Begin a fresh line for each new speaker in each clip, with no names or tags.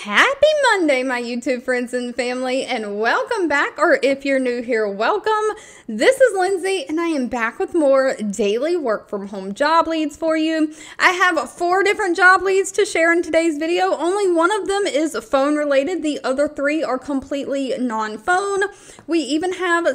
Happy Monday, my YouTube friends and family, and welcome back, or if you're new here, welcome. This is Lindsay, and I am back with more daily work from home job leads for you. I have 4 different job leads to share in today's video. Only one of them is phone related. The other 3 are completely non-phone. We even have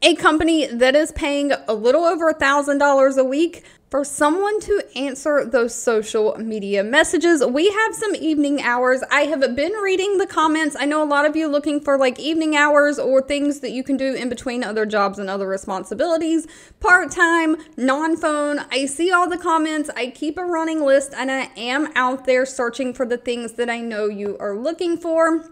a company that is paying a little over $1,000 a week for someone to answer those social media messages. We have some evening hours. I have been reading the comments. I know a lot of you looking for like evening hours or things that you can do in between other jobs and other responsibilities. Part-time, non-phone. I see all the comments. I keep a running list, and I am out there searching for the things that I know you are looking for.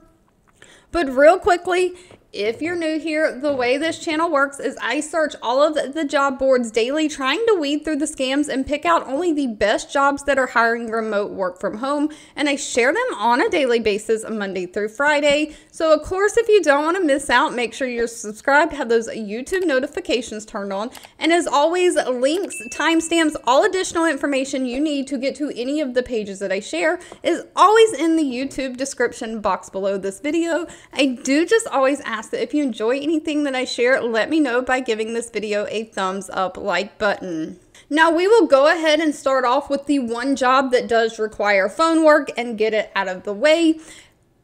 But real quickly, if you're new here, the way this channel works is I search all of the job boards daily, trying to weed through the scams and pick out only the best jobs that are hiring remote work from home. And I share them on a daily basis, Monday through Friday. So of course, if you don't want to miss out, make sure you're subscribed, have those YouTube notifications turned on. And as always, links, timestamps, all additional information you need to get to any of the pages that I share is always in the YouTube description box below this video. I do just always ask that if you enjoy anything that I share, let me know by giving this video a thumbs up like button. Now we will go ahead and start off with the one job that does require phone work and get it out of the way,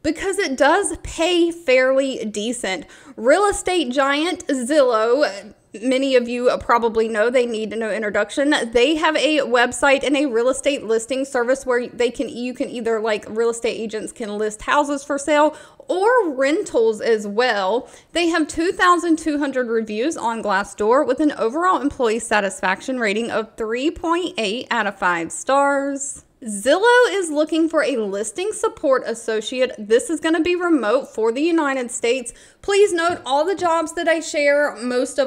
because it does pay fairly decent. Real estate giant Zillow, many of you probably know, they need no introduction. They have a website and a real estate listing service where you can either, like, real estate agents can list houses for sale or rentals as well. They have 2,200 reviews on Glassdoor with an overall employee satisfaction rating of 3.8 out of 5 stars. Zillow is looking for a listing support associate. This is going to be remote for the United States. Please note, all the jobs that I share almost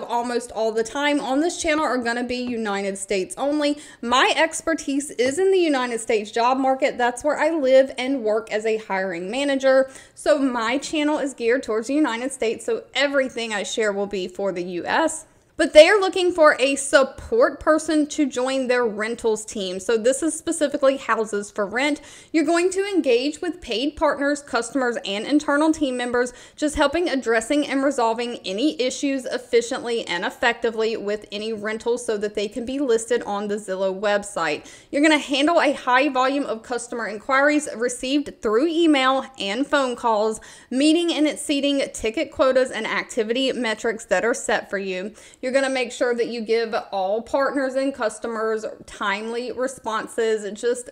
all the time on this channel are going to be United States only. My expertise is in the United States job market. That's where I live and work as a hiring manager. So my channel is geared towards the United States, so everything I share will be for the US. But they are looking for a support person to join their rentals team. So this is specifically houses for rent. You're going to engage with paid partners, customers, and internal team members, just helping addressing and resolving any issues efficiently and effectively with any rentals so that they can be listed on the Zillow website. You're going to handle a high volume of customer inquiries received through email and phone calls, meeting and exceeding ticket quotas and activity metrics that are set for you. You're going to make sure that you give all partners and customers timely responses, just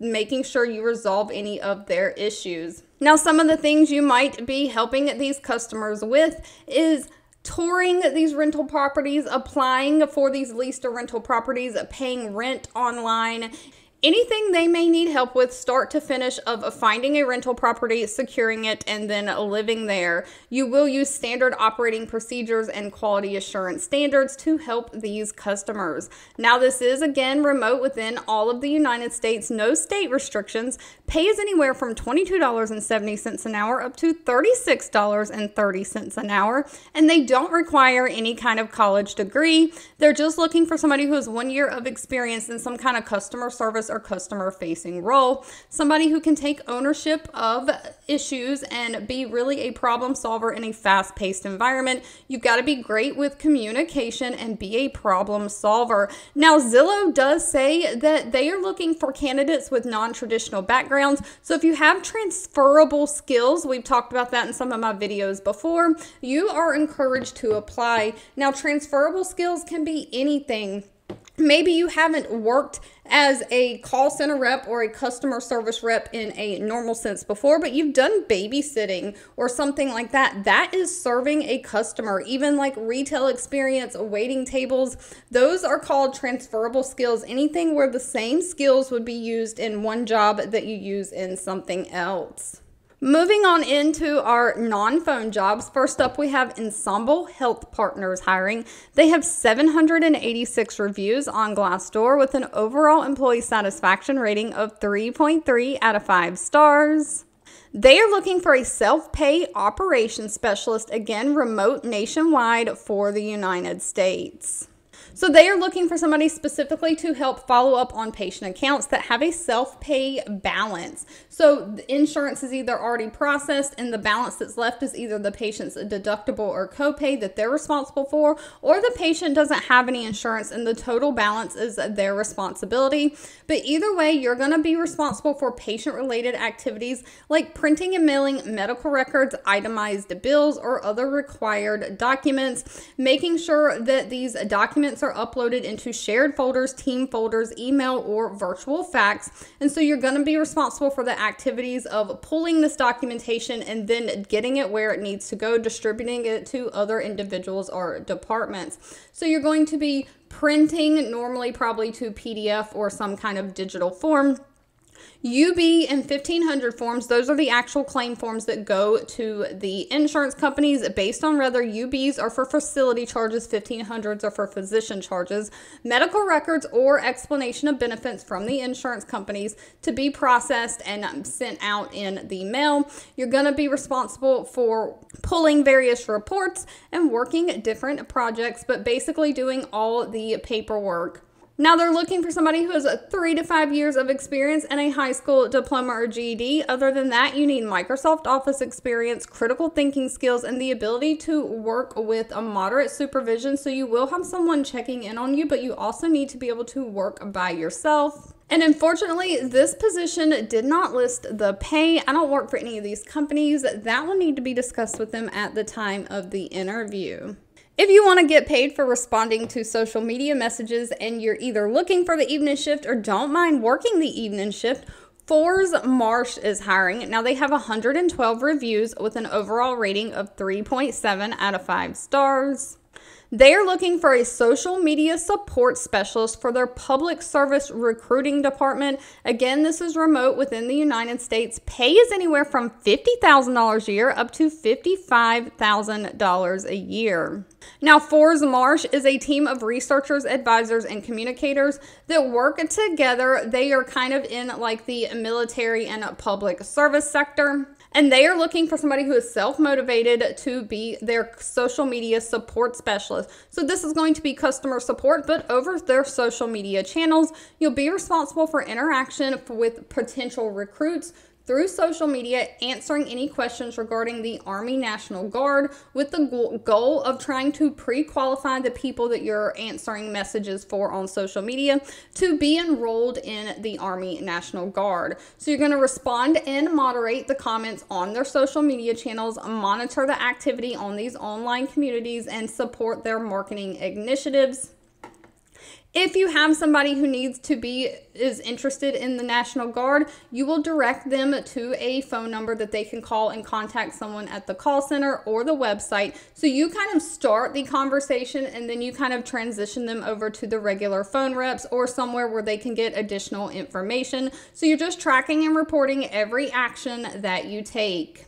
making sure you resolve any of their issues. Now, some of the things you might be helping these customers with is touring these rental properties, applying for these leased or rental properties, paying rent online, anything they may need help with start to finish of finding a rental property, securing it, and then living there. You will use standard operating procedures and quality assurance standards to help these customers. Now, this is, again, remote within all of the United States, no state restrictions. Pay is anywhere from $22.70 an hour up to $36.30 an hour, and they don't require any kind of college degree. They're just looking for somebody who has 1 year of experience in some kind of customer service or customer facing role, somebody who can take ownership of issues and be really a problem solver in a fast paced environment. You've got to be great with communication and be a problem solver. Now, Zillow does say that they are looking for candidates with non-traditional backgrounds. So if you have transferable skills, we've talked about that in some of my videos before, you are encouraged to apply. Now, transferable skills can be anything. Maybe you haven't worked as a call center rep or a customer service rep in a normal sense before, but you've done babysitting or something like that. That is serving a customer. Even like retail experience, waiting tables, those are called transferable skills. Anything where the same skills would be used in one job that you use in something else. Moving on into our non-phone jobs, first up we have Ensemble Health Partners hiring. They have 786 reviews on Glassdoor with an overall employee satisfaction rating of 3.3 out of 5 stars. They are looking for a self-pay operations specialist, again, remote nationwide for the United States. So they are looking for somebody specifically to help follow up on patient accounts that have a self-pay balance. So the insurance is either already processed and the balance that's left is either the patient's deductible or copay that they're responsible for, or the patient doesn't have any insurance and the total balance is their responsibility. But either way, you're going to be responsible for patient-related activities like printing and mailing medical records, itemized bills, or other required documents, making sure that these documents are uploaded into shared folders, team folders, email, or virtual fax. And so you're going to be responsible for the activities of pulling this documentation and then getting it where it needs to go, distributing it to other individuals or departments. So you're going to be printing, normally probably to PDF or some kind of digital form, UB and 1500 forms. Those are the actual claim forms that go to the insurance companies based on whether UBs are for facility charges, 1500s are for physician charges, medical records, or explanation of benefits from the insurance companies to be processed and sent out in the mail. You're going to be responsible for pulling various reports and working different projects, but basically doing all the paperwork. Now they're looking for somebody who has 3 to 5 years of experience and a high school diploma or GED. Other than that, you need Microsoft Office experience, critical thinking skills, and the ability to work with a moderate supervision. So you will have someone checking in on you, but you also need to be able to work by yourself. And unfortunately, this position did not list the pay. I don't work for any of these companies. That will need to be discussed with them at the time of the interview. If you want to get paid for responding to social media messages and you're either looking for the evening shift or don't mind working the evening shift, Marsh is hiring. Now they have 112 reviews with an overall rating of 3.7 out of 5 stars. They are looking for a social media support specialist for their public service recruiting department. Again, this is remote within the United States. Pay is anywhere from $50,000 a year up to $55,000 a year. Now, Marsh is a team of researchers, advisors, and communicators that work together. They are kind of in like the military and public service sector. And they are looking for somebody who is self-motivated to be their social media support specialist. So this is going to be customer support, but over their social media channels, you'll be responsible for interaction with potential recruits through social media, answering any questions regarding the Army National Guard with the goal of trying to pre-qualify the people that you're answering messages for on social media to be enrolled in the Army National Guard. So you're going to respond and moderate the comments on their social media channels, monitor the activity on these online communities, and support their marketing initiatives. If you have somebody who is interested in the National Guard, you will direct them to a phone number that they can call and contact someone at the call center or the website. So you kind of start the conversation and then you kind of transition them over to the regular phone reps or somewhere where they can get additional information. So you're just tracking and reporting every action that you take.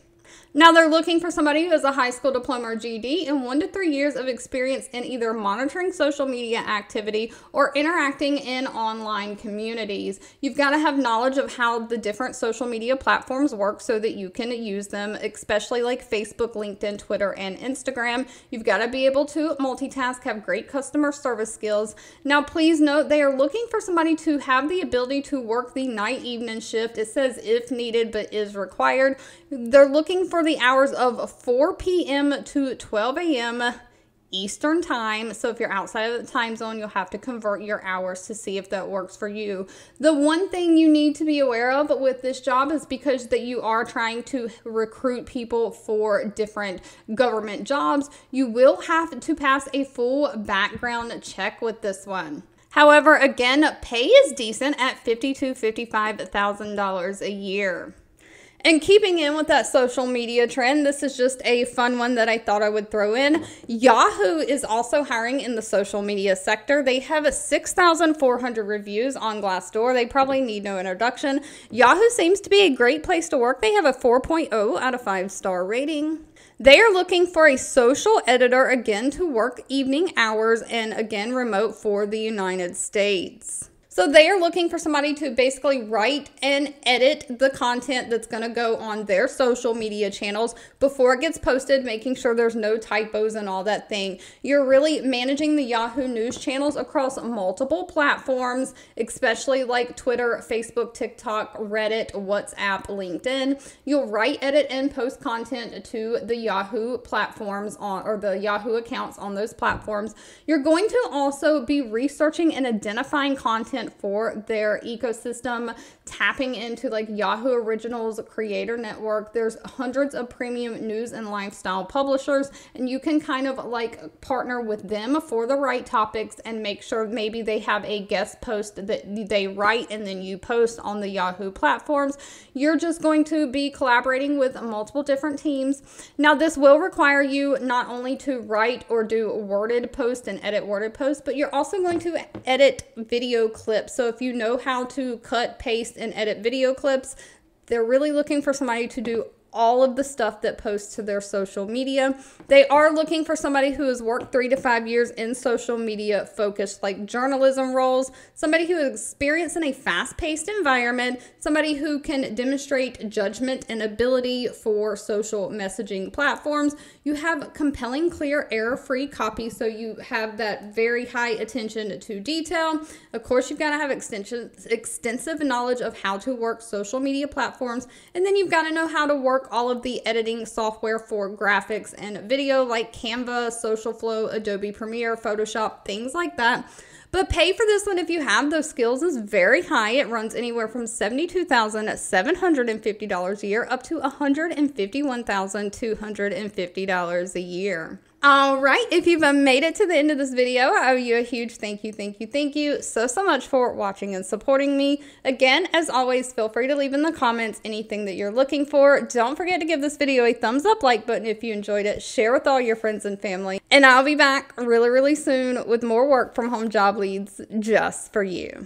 Now they're looking for somebody who has a high school diploma or GED and 1 to 3 years of experience in either monitoring social media activity or interacting in online communities. You've got to have knowledge of how the different social media platforms work so that you can use them, especially like Facebook, LinkedIn, Twitter, and Instagram. You've got to be able to multitask, have great customer service skills. Now please note they are looking for somebody to have the ability to work the night evening shift. It says if needed but is required. They're looking for the hours of 4 p.m. to 12 a.m. Eastern time. So if you're outside of the time zone, you'll have to convert your hours to see if that works for you. The one thing you need to be aware of with this job is because that you are trying to recruit people for different government jobs, you will have to pass a full background check with this one. However, again, pay is decent at $50,000 to $55,000 a year. And keeping in with that social media trend, this is just a fun one that I thought I would throw in. Yahoo is also hiring in the social media sector. They have 6,400 reviews on Glassdoor. They probably need no introduction. Yahoo seems to be a great place to work. They have a 4.0 out of 5-star rating. They are looking for a social editor, again, to work evening hours and again, remote for the United States. So they are looking for somebody to basically write and edit the content that's going to go on their social media channels before it gets posted, making sure there's no typos and all that thing. You're really managing the Yahoo News channels across multiple platforms, especially like Twitter, Facebook, TikTok, Reddit, WhatsApp, LinkedIn. You'll write, edit, and post content to the Yahoo platforms or the Yahoo accounts on those platforms. You're going to also be researching and identifying content for their ecosystem, tapping into like Yahoo Originals Creator Network. There's hundreds of premium news and lifestyle publishers, and you can kind of like partner with them for the right topics and make sure maybe they have a guest post that they write and then you post on the Yahoo platforms. You're just going to be collaborating with multiple different teams. Now, this will require you not only to write or do worded posts and edit worded posts, but you're also going to edit video clips. So if you know how to cut, paste, and edit video clips, they're really looking for somebody to do all of the stuff that posts to their social media. They are looking for somebody who has worked 3 to 5 years in social media focused like journalism roles, somebody who has experience in a fast-paced environment, somebody who can demonstrate judgment and ability for social messaging platforms. You have compelling, clear, error-free copy, so you have that very high attention to detail. Of course, you've got to have extensive knowledge of how to work social media platforms, and then you've got to know how to work all of the editing software for graphics and video like Canva, Social Flow, Adobe Premiere, Photoshop, things like that. But pay for this one if you have those skills is very high. It runs anywhere from $72,750 a year up to $151,250 a year. All right, if you've made it to the end of this video, I owe you a huge thank you so much for watching and supporting me. Again, as always, feel free to leave in the comments anything that you're looking for. Don't forget to give this video a thumbs up like button if you enjoyed it. Share with all your friends and family. And I'll be back really soon with more work from home job leads just for you.